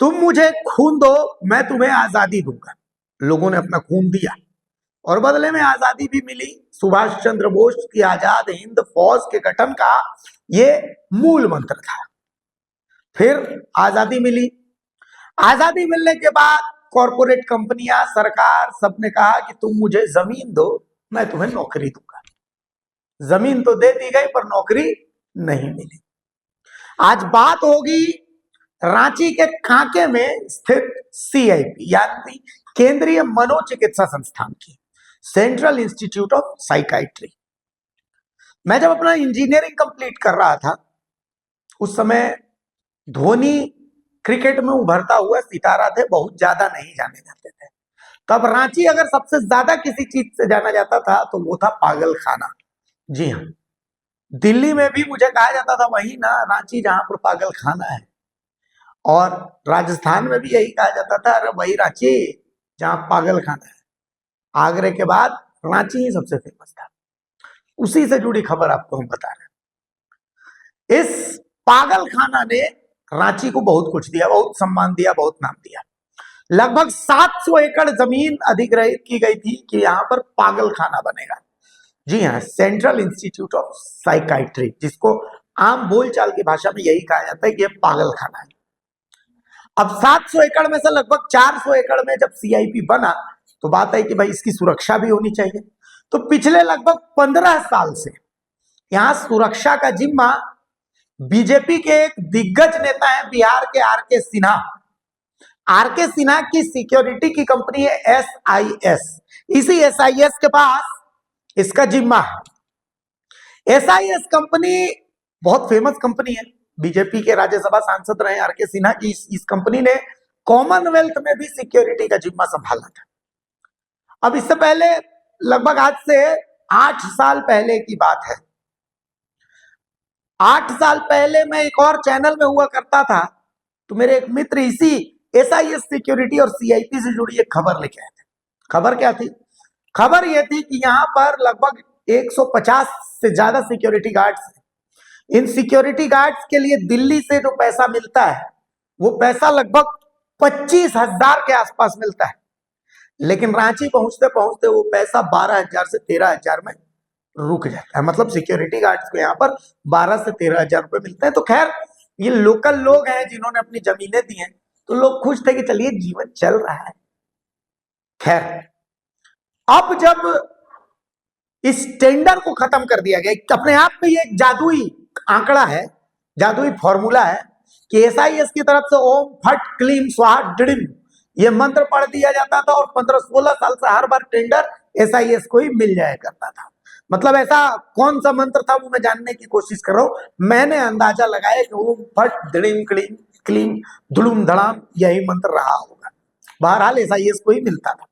तुम मुझे खून दो, मैं तुम्हें आजादी दूंगा। लोगों ने अपना खून दिया और बदले में आजादी भी मिली। सुभाष चंद्र बोस की आजाद हिंद फौज के गठन का ये मूल मंत्र था। फिर आजादी मिली। आजादी मिलने के बाद कॉरपोरेट कंपनियां, सरकार, सबने कहा कि तुम मुझे जमीन दो, मैं तुम्हें नौकरी दूंगा। जमीन तो दे दी गई पर नौकरी नहीं मिली। आज बात होगी रांची के कांके में स्थित सीआईपी यानी केंद्रीय मनोचिकित्सा संस्थान की, सेंट्रल इंस्टीट्यूट ऑफ साइकाइट्री। मैं जब अपना इंजीनियरिंग कंप्लीट कर रहा था उस समय धोनी क्रिकेट में उभरता हुआ सितारा थे, बहुत ज्यादा नहीं जाने जाते थे। तब रांची अगर सबसे ज्यादा किसी चीज से जाना जाता था तो वो था पागल खाना। जी हाँ, दिल्ली में भी मुझे कहा जाता था वही ना रांची जहां पर पागल खाना है, और राजस्थान में भी यही कहा जाता था, अरे वही रांची जहां पागल खाना है। आगरे के बाद रांची ही सबसे फेमस था। उसी से जुड़ी खबर आपको हम बता रहे हैं। इस पागल खाना ने रांची को बहुत कुछ दिया, बहुत सम्मान दिया, बहुत नाम दिया। लगभग 700 एकड़ जमीन अधिग्रहित की गई थी कि यहां पर पागल खाना बनेगा। जी हाँ, सेंट्रल इंस्टीट्यूट ऑफ साइकाइट्री, जिसको आम बोलचाल की भाषा में यही कहा जाता है कि यह पागल खाना है। अब 700 एकड़ में से लगभग 400 एकड़ में जब सीआईपी बना तो बात है कि भाई इसकी सुरक्षा भी होनी चाहिए। तो पिछले लगभग 15 साल से यहां सुरक्षा का जिम्मा बीजेपी के एक दिग्गज नेता है बिहार के आरके सिन्हा। आरके सिन्हा की सिक्योरिटी की कंपनी है एसआईएस। इसी एसआईएस के पास इसका जिम्मा है। एसआईएस कंपनी बहुत फेमस कंपनी है। बीजेपी के राज्यसभा सांसद रहे आरके सिन्हा की इस कंपनी ने कॉमनवेल्थ में भी सिक्योरिटी का जिम्मा संभाला था। अब इससे पहले लगभग आज से 8 साल पहले की बात है। 8 साल पहले मैं एक और चैनल में हुआ करता था, तो मेरे एक मित्र इसी एसआईएस सिक्योरिटी और सीआईपी से जुड़ी एक खबर लेके आए थे। खबर क्या थी? खबर यह थी कि यहां पर लगभग 150 से ज्यादा सिक्योरिटी गार्ड्स हैं। इन सिक्योरिटी गार्ड्स के लिए दिल्ली से जो पैसा मिलता है वो पैसा लगभग 25,000 के आसपास मिलता है, लेकिन रांची पहुंचते पहुंचते वो पैसा 12,000 से 13,000 में रुक जाता है। मतलब सिक्योरिटी गार्ड्स को यहाँ पर 12 से 13,000 रुपए मिलते हैं। तो खैर ये लोकल लोग हैं जिन्होंने अपनी जमीनें दी हैं, तो लोग खुश थे कि चलिए जीवन चल रहा है। खैर अब जब इस टेंडर को खत्म कर दिया गया, अपने आप में ये एक जादुई आंकड़ा है, जादुई फॉर्मूला है कि एसआईएस की तरफ से ओम फट क्लीम स्वाहा डिडिम ये मंत्र पढ़ दिया जाता था और 15-16 साल से हर बार टेंडर एसआईएस को ही मिल जाया करता था। मतलब ऐसा कौन सा मंत्र था वो मैं जानने की कोशिश कर रहा हूं। मैंने अंदाजा लगाया कि ओम फट डिडिम क्लीम क्लीम धुड़ुम धड़ाम यही मंत्र रहा होगा। बहरहाल एसआईएस को ही मिलता था।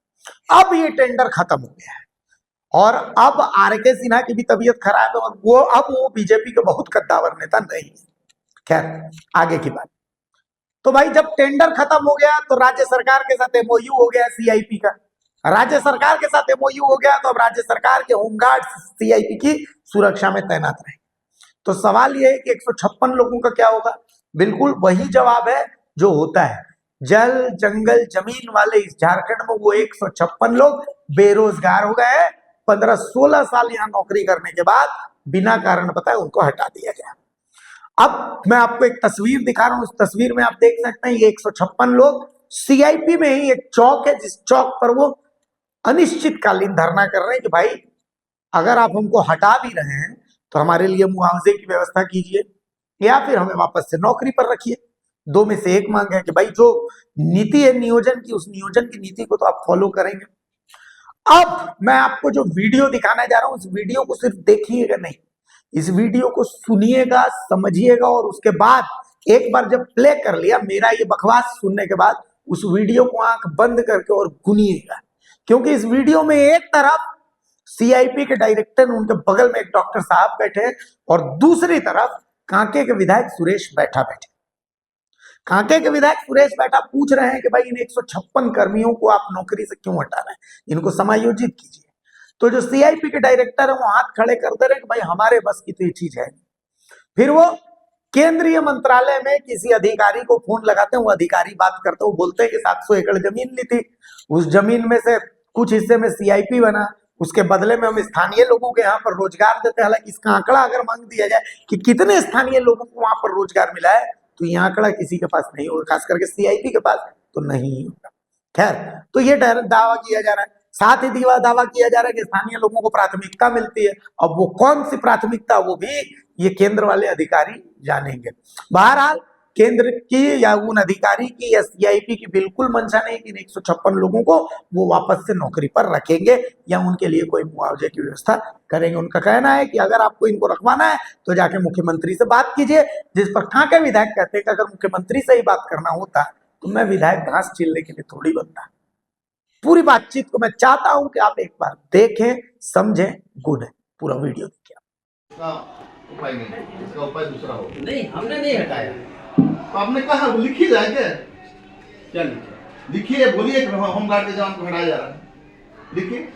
अब ये टेंडर खत्म हो गया है और अब आरके सिन्हा की भी तबीयत खराब है और वो बीजेपी के बहुत कद्दावर नेता नहीं है। खैर आगे की बात। तो भाई जब टेंडर खत्म हो गया तो राज्य सरकार के साथ एमओयू हो गया सीआईपी का। राज्य सरकार के साथ एमओयू हो गया तो अब राज्य सरकार के होमगार्ड सीआईपी की सुरक्षा में तैनात रहे। तो सवाल यह है कि 156 लोगों का क्या होगा? बिल्कुल वही जवाब है जो होता है। जल जंगल जमीन वाले इस झारखंड में वो 156 लोग बेरोजगार हो गए। 15-16 साल यहां नौकरी करने के बाद बिना कारण बताए उनको हटा दिया गया। अब मैं आपको एक तस्वीर दिखा रहा हूं। उस तस्वीर में आप देख सकते हैं ये 156 लोग सीआईपी में ही एक चौक है, जिस चौक पर वो अनिश्चितकालीन धरना कर रहे हैं कि भाई अगर आप हमको हटा भी रहे हैं तो हमारे लिए मुआवजे की व्यवस्था कीजिए या फिर हमें वापस से नौकरी पर रखिए। दो में से एक मांग है कि भाई जो नीति है नियोजन की, उस नियोजन की नीति को तो आप फॉलो करेंगे। अब मैं आपको जो वीडियो दिखाने जा रहा हूं, इस वीडियो को सिर्फ देखिएगा नहीं, इस वीडियो को सुनिएगा, समझिएगा और उसके बाद एक बार जब प्ले कर लिया मेरा ये बकवास सुनने के बाद उस वीडियो को आंख बंद करके और गुनिएगा। क्योंकि इस वीडियो में एक तरफ सीआईपी के डायरेक्टर, उनके बगल में एक डॉक्टर साहब बैठे और दूसरी तरफ कांके के विधायक सुरेश बैठा बैठे। कांके के विधायक सुरेश बैठा पूछ रहे हैं कि भाई इन 156 कर्मियों को आप नौकरी से क्यों हटा रहे हैं, इनको समायोजित कीजिए। तो जो सीआईपी के डायरेक्टर है वो हाथ खड़े कर दे रहे हैं कि भाई हमारे बस की तो ये चीज है। फिर वो केंद्रीय मंत्रालय में किसी अधिकारी को फोन लगाते हैं, वो अधिकारी बात करते हैं, वो बोलते हैं कि 700 एकड़ जमीन ली थी, उस जमीन में से कुछ हिस्से में सीआईपी बना, उसके बदले में हम स्थानीय लोगों के यहाँ पर रोजगार देते हैं। हालांकि इसका आंकड़ा अगर मांग दिया जाए कि कितने स्थानीय लोगों को वहां पर रोजगार मिला है, तो ये आंकड़ा किसी के पास नहीं होगा, खास करके सीआईपी के पास तो नहीं होगा। खैर, तो ये दावा किया जा रहा है। साथ ही दावा किया जा रहा है कि स्थानीय लोगों को प्राथमिकता मिलती है। अब वो कौन सी प्राथमिकता, वो भी ये केंद्र वाले अधिकारी जानेंगे। बहरहाल केंद्र की या उन अधिकारी की या सीआईपी की बिल्कुल मंशा नहीं कि 156 लोगों को वो वापस से नौकरी पर रखेंगे या उनके लिए कोई मुआवजे की व्यवस्था करेंगे। उनका कहना है कि अगर आपको इनको रखवाना है तो जाके मुख्यमंत्री से बात कीजिए। जिस पर ठाके विधायक कहते हैं कि अगर मुख्यमंत्री से ही बात करना होता तो मैं विधायक घास छीलने के लिए थोड़ी बनता। पूरी बातचीत को मैं चाहता हूं कि आप एक बार देखें, समझें, गुनें। पूरा वीडियो देखिए। उपाय नहीं, इसका उपाय दूसरा हो। नहीं, हमने नहीं हटाया। तो आपने कहा लिखी जाए क्या? क्या लिखा? लिखिए, बोलिए कि होमगार्ड के जवान को हटाया जा रहा है, लिखिए।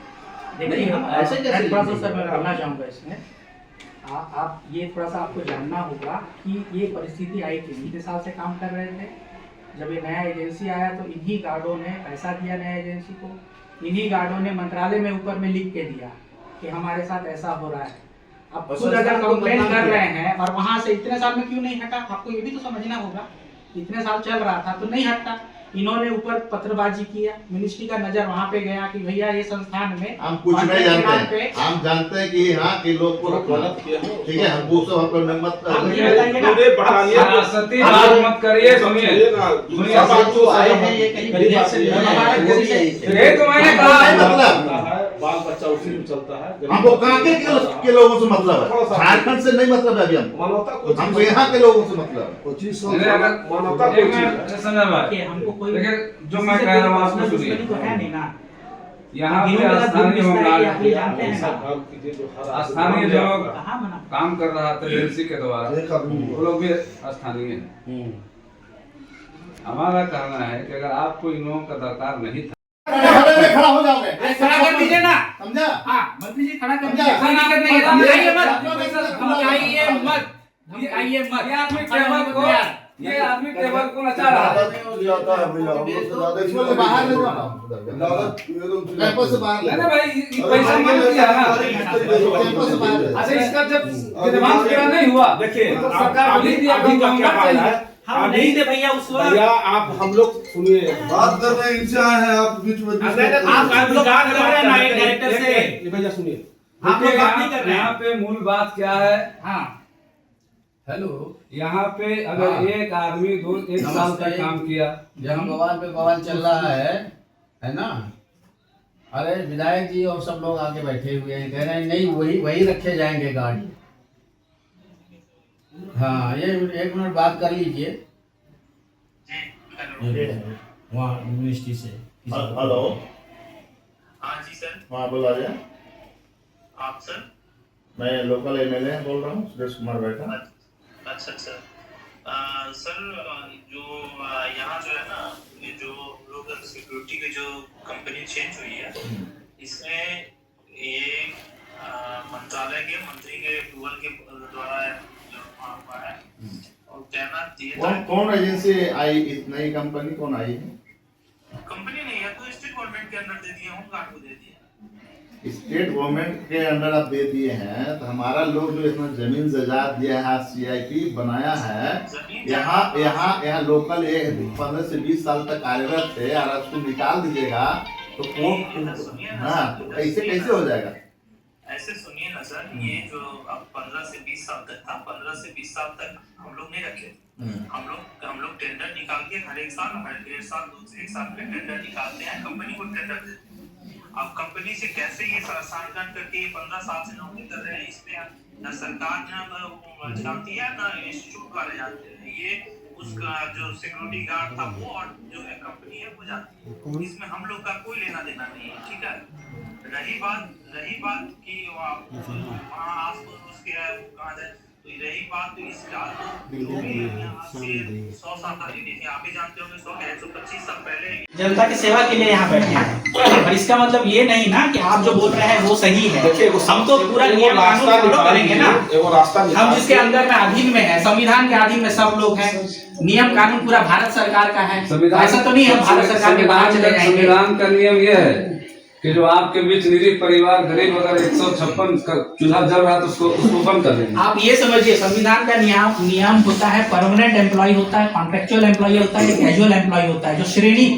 नहीं, हम ऐसे कैसे थोड़ा सा सर मैं करना चाहूँगा इसमें। आप ये थोड़ा सा आपको जानना होगा कि ये परिस्थिति आई थी, इतने साल से काम कर रहे थे। जब ये नया एजेंसी आया तो इन्हीं गार्डों ने पैसा दिया नया एजेंसी को, इन्हीं गार्डों ने मंत्रालय में ऊपर में लिख के दिया कि हमारे साथ ऐसा हो रहा है। अब खुद अगर कंप्लेन कर रहे हैं और वहाँ से इतने साल में क्यों नहीं हटा, आपको ये भी तो समझना होगा। इतने साल चल रहा था तो नहीं हटता। इन्होंने ऊपर पत्रबाजी किया, मिनिस्ट्री का नजर वहाँ पे गया कि भैया ये संस्थान में हम कुछ नहीं जानते हैं, हम जानते हैं कि यहाँ के लोग को गलत किया है, ठीक है। हम वो सब हम लोग मत सरासती बात मत करिए, सुनिए बात तो आए हैं, ये ये तो मैंने कहा मतलब बाल बच्चा उसी में चलता है। हमको कांके के लोगों से मतलब है, झारखंड से नहीं मतलब है। अभी हमको यहाँ के लोगों से मतलब है। हमको देखिए, जो मैं कह रहा हूँ आपने सुनिए। तो है नहीं ना, यहाँ पे स्थानीय होमगार्ड, जानते हैं स्थानीय जो कहाँ मना। काम कर रहा था एजेंसी के द्वारा, वो लोग भी स्थानीय हैं। हमारा कहना है कि अगर आपको इन लोगों का दरकार नहीं था, खड़ा हो जाओगे, खड़ा कर दीजिए ना। समझा? हाँ, मंत्री जी खड़ा कर दीजिए। समझा? कोई दिक्कत नहीं है। धमकाइए मत, धमकाइए मत, धमकाइए मत। ये आदमी टेबल को नचा रहा है। बाहर ले जाओ, कैंपस से बाहर ले नहीं भाई, पैसा मांग दिया ना। कैंपस से बाहर ले। अच्छा, इसका जब दिमाग पूरा नहीं हुआ, देखिए सरकार बोली थी अभी का क्या हाल है। हम नहीं थे भैया उस वक्त। भैया आप हम लोग सुनिए, बात कर रहे हैं, इनसे आए हैं आप बीच में आप लोग बात कर रहे हैं ना एक डायरेक्टर से। ये भैया सुनिए, आप लोग बात नहीं कर रहे हैं। यहाँ पे मूल बात क्या है? हाँ, हेलो, यहाँ पे अगर एक आदमी एक साल तक काम किया, जहाँ बवाल पे बवाल चल रहा है ना। अरे विधायक जी और सब लोग आके बैठे हुए हैं, कह रहे हैं नहीं वही रखे जाएंगे गाड़ी। हाँ, ये 1 मिनट बात कर लीजिए वहाँ मिनिस्ट्री से। हेलो, हाँ जी सर। हाँ बोला जाए। आप सर? मैं लोकल एमएलए बोल रहा हूँ, सुरेश कुमार बैठा। अच्छा सर, जो यहाँ जो है ना, ये जो लोकल सिक्योरिटी की जो कंपनी चेंज हुई है, इसमें ये मंत्रालय के मंत्री के अप्रूवल के द्वारा हुआ है और तैनात दिए। कौन एजेंसी आई, इस नई कंपनी कौन आई है? कंपनी नहीं है तो स्टेट गवर्नमेंट के अंदर दे दिए, होमगार्ड को दे दिए। स्टेट गवर्नमेंट के अंडर आप दे दिए हैं, तो हमारा लोग जो इसमें जमीन जायदाद दिया है, सीआईपी बनाया है, यहाँ लोकल 15 से 20 साल तक कार्यरत थे और उसको निकाल दीजिएगा तो हाँ, तो कैसे हो जाएगा? ऐसे सुनिए ना सर, ये जो अब 15 से 20 साल तक था, 15 से 20 साल तक हम लोग नहीं रखे। हम लोग टेंडर निकाल के हर एक साल, हर 1.5 साल, 1 साल में टेंडर निकालते हैं, कंपनी को टेंडर देते हैं। अब कंपनी से कैसे ये साझेदारी करके ये 15 साल से नौकरी कर रहे हैं, इसमें न सरकार न जानती है न इंस्टीट्यूट वाले जानते हैं। ये उसका जो सिक्योरिटी गार्ड था वो और जो कंपनी है वो जानती है। इसमें हम लोग का कोई लेना देना नहीं है, ठीक है। रही बात कि वहाँ आस पड़ोस के कहा जाए, तो रही बात इस से 100 साल पहले, देखिए आप भी जानते होंगे 100 125 साल पहले जनता की सेवा के लिए यहाँ बैठे हैं। और इसका मतलब ये नहीं ना कि आप जो बोल रहे हैं वो सही है। देखिए, हम तो पूरा नियम कानून फॉलो करेंगे ना। एगो रास्ता हम जिसके अंदर में अधीन में है, संविधान के अधीन में सब लोग हैं। नियम कानून पूरा भारत सरकार का है। ऐसा तो नहीं है भारत सरकार के बाहर चले जाएंगे। संविधान का नियम यह है कि जो आपके बीच निरीह परिवार गरीब अगर 156 का चूल्हा जल रहा है तो उसको बंद कर देंगे। आप ये समझिए, संविधान का नियम होता है, परमानेंट एम्प्लॉय होता है, कॉन्ट्रेक्चुअल एम्प्लॉय होता है, कैजुअल एम्प्लॉय होता है, जो श्रेणी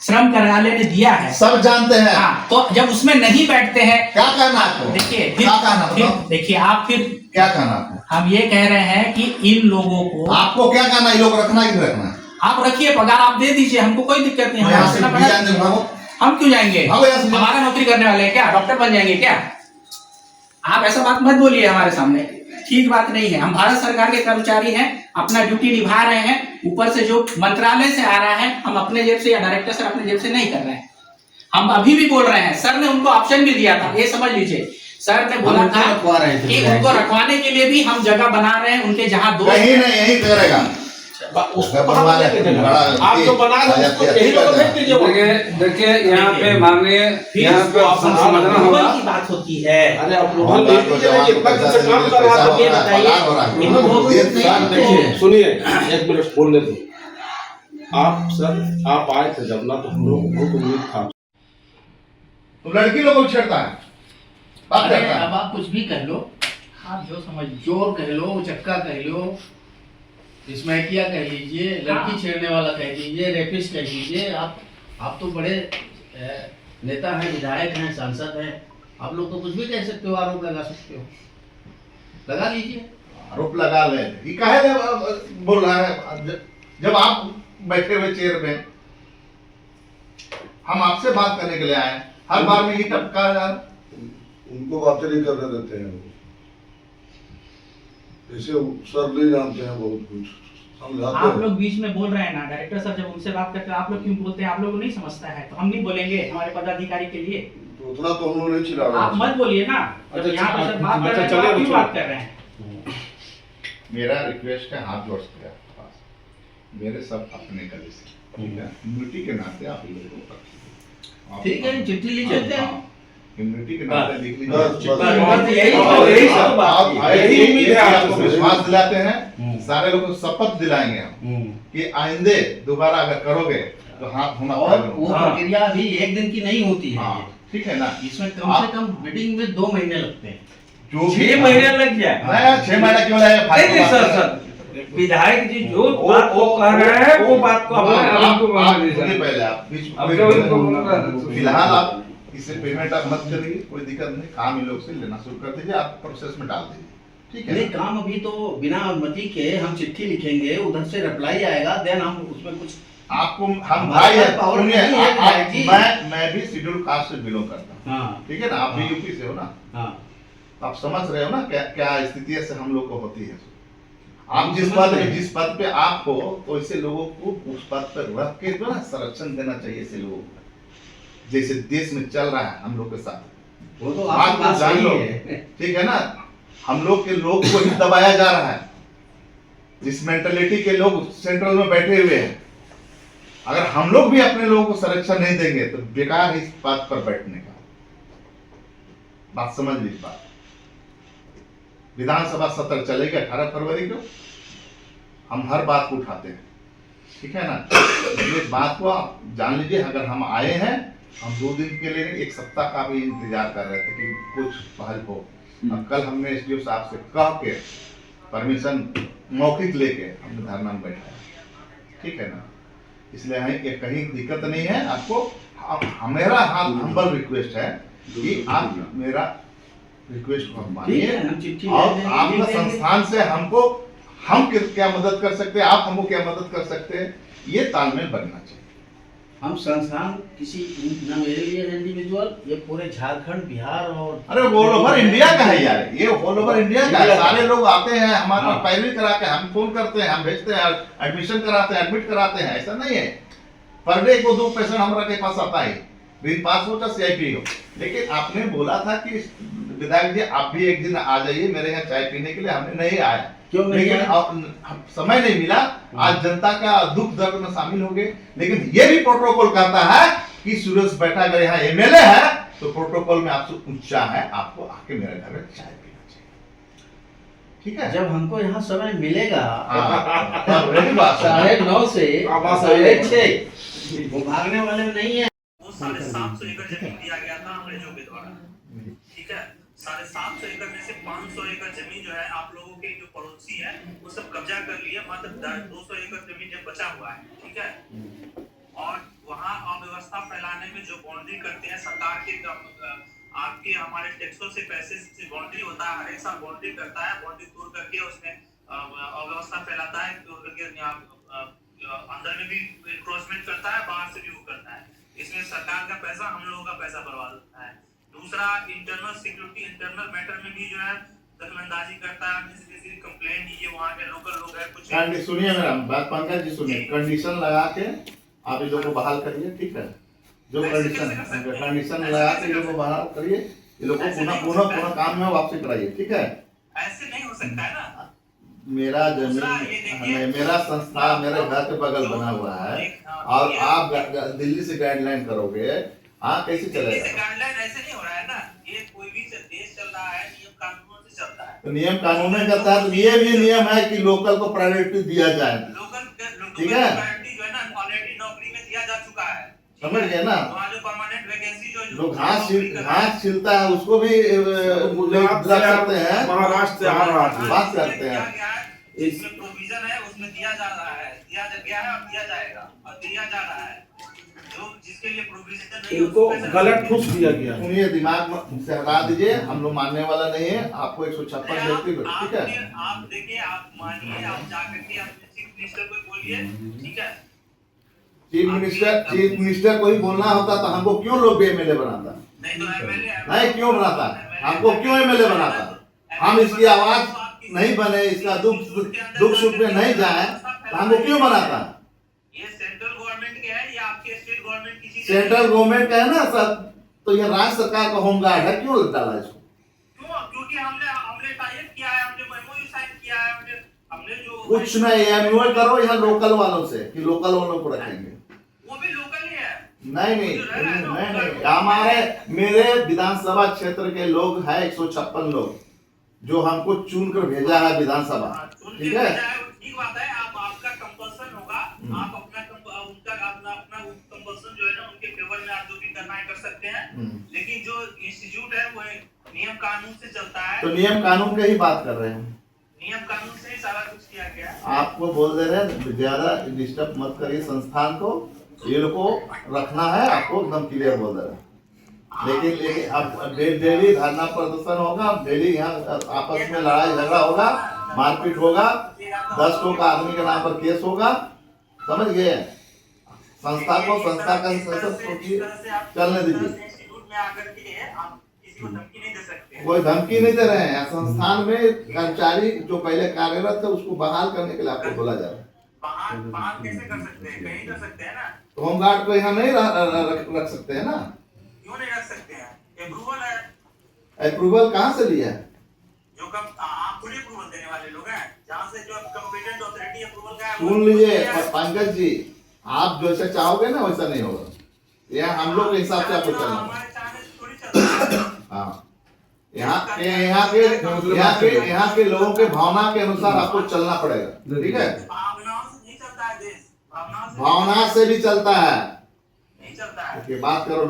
श्रम कार्यालय ने दिया है। सब जानते हैं। हाँ, तो जब उसमें नहीं बैठते हैं, क्या कहना आपको? देखिए क्या कहना बताओ? देखिए आप फिर क्या कहना आपको? हम ये कह रहे हैं कि इन लोगों को आपको क्या कहना, ये लोग रखना कि नहीं रखना? आप रखिए, पगार आप दे दीजिए, हमको कोई दिक्कत नहीं है। यहाँ से हमारा जाने दो, भागो। हम क्यों जाएंगे? भागो यहाँ से। हमारा नौकरी करने वाले हैं क्या? डॉक्टर बन जाएंगे क्या? आप ऐसा बात मत बोलिए हमारे सामने, ठीक बात नहीं है। हम भारत सरकार के कर्मचारी हैं, अपना ड्यूटी निभा रहे हैं। ऊपर से जो मंत्रालय से आ रहा है, हम अपने जेब से या डायरेक्टर सर अपने जेब से नहीं कर रहे हैं। हम अभी भी बोल रहे हैं, सर ने उनको ऑप्शन भी दिया था, ये समझ लीजिए। सर ने बोला था कि उनको रखवाने के लिए भी हम जगह बना रहे हैं, उनके जहाँ दो कहीं नहीं, यही करेगा। उसको बनवा लेंगे। आप जो बना रहे उसको यही लोग भेज दीजिए। देखिए यहाँ पे माननीय यहाँ पे समझना होगा की बात होती है। अरे अप्रूवल भेज दीजिए ना, इतना दिन से काम कर रहा था। ये बताइए, देखिए सुनिए, एक मिनट बोलने दो। आप सर आप आए थे जब ना, तो हम लोग बहुत उम्मीद था। तो लड़की लोगों को छेड़ता है, बात अरे करता है। अब आप कुछ भी कह लो, आप जो समझ, जोर कह लो, चक्का कह लो, स्मैकिया कह लीजिए, लड़की छेड़ने वाला कह लीजिए, रेपिस्ट कह लीजिए। आप तो बड़े नेता हैं, विधायक हैं, सांसद हैं, आप लोग तो कुछ भी कह सकते हो, आरोप लगा सकते हो, लगा लीजिए। आरोप लगा ले, ये काहे बोल रहा है? जब आप बैठे हुए चेयर में, हम आपसे बात करने के लिए आए, हर बार में ही टपका जा। उनको बातें नहीं करने देते हैं वो। ऐसे सर नहीं जानते हैं बहुत कुछ, समझाते आप हैं। लोग बीच में बोल रहे हैं ना, डायरेक्टर सर जब उनसे बात करते हैं आप लोग क्यों बोलते हैं? आप लोग को नहीं समझता है तो हम नहीं बोलेंगे हमारे पदाधिकारी के लिए? तो उतना तो हम लोग नहीं चिल्ला आप रहे। मत बोलिए ना, जब यहाँ पे सर बात कर रहे हैं तो आप क्यों बात कर रहे हैं? मेरा रिक्वेस्ट है, हाथ जोड़ के आपके पास, मेरे सब अपने गले से, ठीक है? इम्यूनिटी के नाते आप लोगों को रखिए। ठीक है, चिट्ठी लिख लेते हैं। इम्यूनिटी के नाते लिख लीजिए। यही उम्मीद है आपको। विश्वास दिलाते हैं, सारे लोगों को शपथ दिलाएंगे हम कि आइंदे दोबारा अगर करोगे तो हाथ होना और वो प्रक्रिया अभी एक दिन की नहीं होती है। हाँ, ठीक है ना? इसमें कम से कम मीटिंग में 2 महीने लगते हैं। जो 6 महीने लग जाए। नया 6 महीना क्यों लगा? नहीं नहीं सर, विधायक जी जो बात को कह रहे हैं वो बात को पहले आप फिलहाल आप इससे पेमेंट आप मत करिए, कोई दिक्कत नहीं। काम इन लोग से लेना शुरू कर दीजिए, आप प्रोसेस में डाल दीजिए, ठीक है? नहीं, काम अभी तो बिना अनुमति के हम चिट्ठी लिखेंगे, उधर से रिप्लाई आएगा, देन हम उसमें कुछ आपको हम भाई है, पावर सुनिए, नहीं है विधायक जी। मैं भी शेड्यूल कास्ट से बिलोंग करता हूँ, हाँ ठीक है ना? आप भी यूपी से हो ना, हाँ। आप समझ रहे हो ना क्या क्या स्थिति से हम लोग को होती है। आप हम जिस समझ पद रहे हैं। जिस पद पे आप हो, तो ऐसे लोगों को उस पद पर रख के जो ना संरक्षण देना चाहिए ऐसे लोगों को, जैसे देश में चल रहा है हम लोग के साथ। वो तो बात आपकी को बात जान सही लो, है। ठीक है ना? हम लोग के लोग को ही दबाया जा रहा है, जिस मेंटालिटी के लोग सेंट्रल में बैठे हुए हैं। अगर हम लोग भी अपने लोगों को संरक्षण नहीं देंगे तो बेकार है इस बात पर बैठने का। बात समझ लीजिए। बात विधानसभा सत्र चलेगा 18 फरवरी को, हम हर बात को उठाते हैं, ठीक है ना? इस बात को आप जान लीजिए। अगर हम आए हैं, हम 2 दिन के लिए 1 सप्ताह का भी इंतजार कर रहे थे कि कुछ पहल हो। अब कल हमने एसडीओ साहब से कह के परमिशन मौखिक लेके हमने धरना में बैठा है, ठीक है ना? इसलिए कहीं दिक्कत नहीं है आपको। मेरा हाथ हम्बल रिक्वेस्ट है कि आप मेरा रिक्वेस्ट को मानिए और आपका संस्थान से हमको हम क्या मदद कर सकते हैं, आप हमको क्या मदद कर सकते हैं, ये तालमेल बनना चाहिए। हम संस्थान किसी न मेरे लिए इंडिविजुअल, ये पूरे झारखंड, बिहार और अरे ऑल ओवर इंडिया का है यार, ये ऑल ओवर इंडिया का है। सारे लोग आते हैं हमारे पास, पैरवी करा के हम फोन करते हैं, हम भेजते हैं, एडमिशन कराते हैं, एडमिट कराते हैं। ऐसा नहीं है पर डे को 2 पेशेंट हमारे के पास आता है, ग्रीन पास हो चाहे सीआईपी हो। लेकिन आपने बोला था कि विधायक जी आप भी एक दिन आ जाइए मेरे यहाँ चाय पीने के लिए, हमने नहीं आया। क्यों नहीं लेकिन है? अब समय नहीं मिला। आज जनता का दुख दर्द में शामिल हो गए। लेकिन ये भी प्रोटोकॉल कहता है कि सुरेश बैठा अगर यहाँ एमएलए है तो प्रोटोकॉल में आपसे ऊंचा है, आपको आके मेरे घर में चाय पीना चाहिए। ठीक है, जब हमको यहाँ समय मिलेगा तब रही बात है। 9:30 से 6:30 वो भागने वाले नहीं है। वो 750 एकड़ जमीन दिया गया था अंग्रेजों के द्वारा। ठीक है, 750 एकड़ में से 500 एकड़ जमीन जो है आप लोगों के जो पड़ोसी है वो सब कब्जा कर लिए। मात्र 200 एकड़ जमीन जब बचा हुआ है। ठीक है, और वहाँ अव्यवस्था फैलाने में जो बाउंड्री करते हैं सरकार के आपके हमारे टैक्सों से पैसे से बाउंड्री होता है, हर एक साल बाउंड्री करता है, बाउंड्री तोड़ करके उसमें अव्यवस्था फैलाता है, अंदर में भी इंक्रोचमेंट करता है, बाहर से भी वो करता है। इसमें सरकार का पैसा, हम लोगों का पैसा बर्बाद होता है। दूसरा, इंटरनल सिक्योरिटी, इंटरनल मैटर में भी जो है दखलंदाजी करता है। किसी कंप्लेंट कीजिए, वहाँ के लोकल लोग है कुछ। सुनिए मेरा बात, पंकज जी सुनिए, कंडीशन लगा के आप इन लोगों को बहाल करिए। ठीक है, जो कंडीशन लगा के लोगों को बहाल करिए, ये लोगों को पुनः काम में वापसी कराइए। ठीक है, ऐसे नहीं हो सकता है ना। मेरा जमीन, मेरा संस्था मेरे घर के बगल बना हुआ है और आप दिल्ली से गाइडलाइन करोगे, हाँ कैसे चलेगा? गाइडलाइन ऐसे नहीं हो रहा है ना। ये कोई भी देश चल रहा है, नियम कानूनों से चलता है। तो नियम कानून में चलता है, तो ये भी नियम है कि लोकल को प्रायोरिटी दिया जाए। ठीक है, प्रायोरिटी जो है ना ऑलरेडी नौकरी में दिया जा चुका है। समझ गए ना? वहाँ जो परमानेंट वैकेंसी जो घास छिलता है उसको भी रख सकते हैं, महाराष्ट्र से आ रहा है। बात करते हैं। इसमें प्रोविजन है, उसमें दिया जा रहा है, दिया गया है और दिया जाएगा और दिया जा रहा है। जो जिसके लिए प्रोविजन नहीं, इनको गलत ठूस दिया गया। सुनिए, दिमाग से हटा दीजिए, हम लोग मानने वाला नहीं है। आपको 156 व्यक्ति, ठीक है, आप देखिए, आप मानिए, आप जाकर के अपने चीफ मिनिस्टर को बोलिए। ठीक है, चीफ मिनिस्टर को ही बोलना होता तो हमको क्यों लोग एमएलए बनाता? नहीं तो एमएलए नहीं क्यों बनाता? हमको क्यों एमएलए बनाता? हम इसकी आवाज नहीं बने, इसका दुख सुख में नहीं जाए तो हमको क्यों बनाता? ये सेंट्रल गवर्नमेंट के है या आपके स्टेट गवर्नमेंट की चीज? सेंट्रल गवर्नमेंट का है ना सब, तो ये राज्य सरकार का होमगार्ड है, क्यों डाला इसको? क्यों? क्योंकि हमने टाइप किया है, हमने मेमोरी साइन किया है, हमने जो कुछ नहीं, एमओयू करो यहाँ लोकल वालों से कि लोकल वालों को रखेंगे। वो भी लोकल ही है। नहीं, हमारे मेरे विधानसभा क्षेत्र के लोग हैं 156 लोग जो हमको चुन कर भेजा है विधानसभा। ठीक है, ठीक बात है। आपका कंपल्सन होगा, आप अपना कंपल्सन जो है ना उनके फेवर में आप जो भी करना है कर सकते हैं। लेकिन जो इंस्टीट्यूट है वो नियम कानून से चलता है। तो नियम कानून की ही बात कर रहे हैं, नियम कानून से ही सारा कुछ किया गया है। आपको बोल दे रहे हैं ज्यादा डिस्टर्ब मत करिए संस्थान को, ये लोग को रखना है, आपको एकदम क्लियर बोल दे रहे हैं। लेकिन अब डेली धरना प्रदर्शन होगा, डेली यहाँ आपस में लड़ाई झगड़ा होगा, मारपीट होगा, 10 लोग का आदमी के नाम पर केस होगा। समझ गए? संस्था को संस्था का चलने दीजिए। कोई धमकी नहीं दे रहे हैं। संस्थान में कर्मचारी जो पहले कार्यरत है उसको बहाल करने के लिए आपको बोला जा रहा है। बहाल कैसे कर सकते हैं? कहीं कर सकते हैं ना। तो होमगार्ड को यहाँ नहीं रख सकते हैं ना? क्यों नहीं रख सकते हैं? अप्रूवल है। अप्रूवल कहाँ से लिया है? जो आप थोड़ी अप्रूवल देने वाले लोग हैं, जहाँ से जो कॉम्पिटेंट अथॉरिटी अप्रूवल का है। सुन लीजिए पंकज जी, आप जैसे चाहोगे ना वैसा नहीं होगा। यह हम लोग के हिसाब से आपको चलना है। हमारे चाहने से थोड़ी चलता है। हाँ, यहाँ के लोगों के भावना के अनुसार आपको चलना पड़ेगा। ठीक है, भावनाओं से नहीं चलता है देश, भावना से भी चलता है। नहीं चलता है। okay, बात करो आप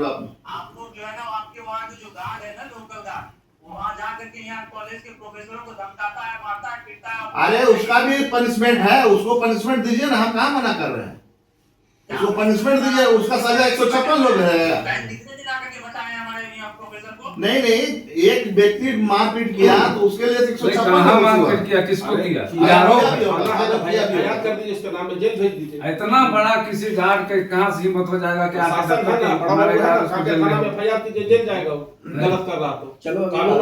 लोग जो है ना, आपके वहाँ के जो गार्ड है ना, लोकल गार्ड, वहाँ जाकर के यहाँ कॉलेज के प्रोफेसरों को धमकाता है, मारता है, पीटता है। अरे उसका भी पनिशमेंट है, उसको पनिशमेंट दीजिए ना, हम कहाँ मना कर रहे हैं। उसको पनिशमेंट दीजिए, उसका सजा 156 लोग है। कितने दिन आकर के बचाए हमारे यहाँ प्रोफेसर को? नहीं, एक व्यक्ति मारपीट किया तो उसके लिए 156 किया, किसको किया? कर दीजिए, उसके नाम में जेल भेज दीजिए। इतना बड़ा किसी गार्ड के कहाँ से हिम्मत हो जाएगा कि शासन है ना, बड़ा बड़ा FIR कीजिए, जेल जाएगा, गलत कर रहा तो। चलो कानून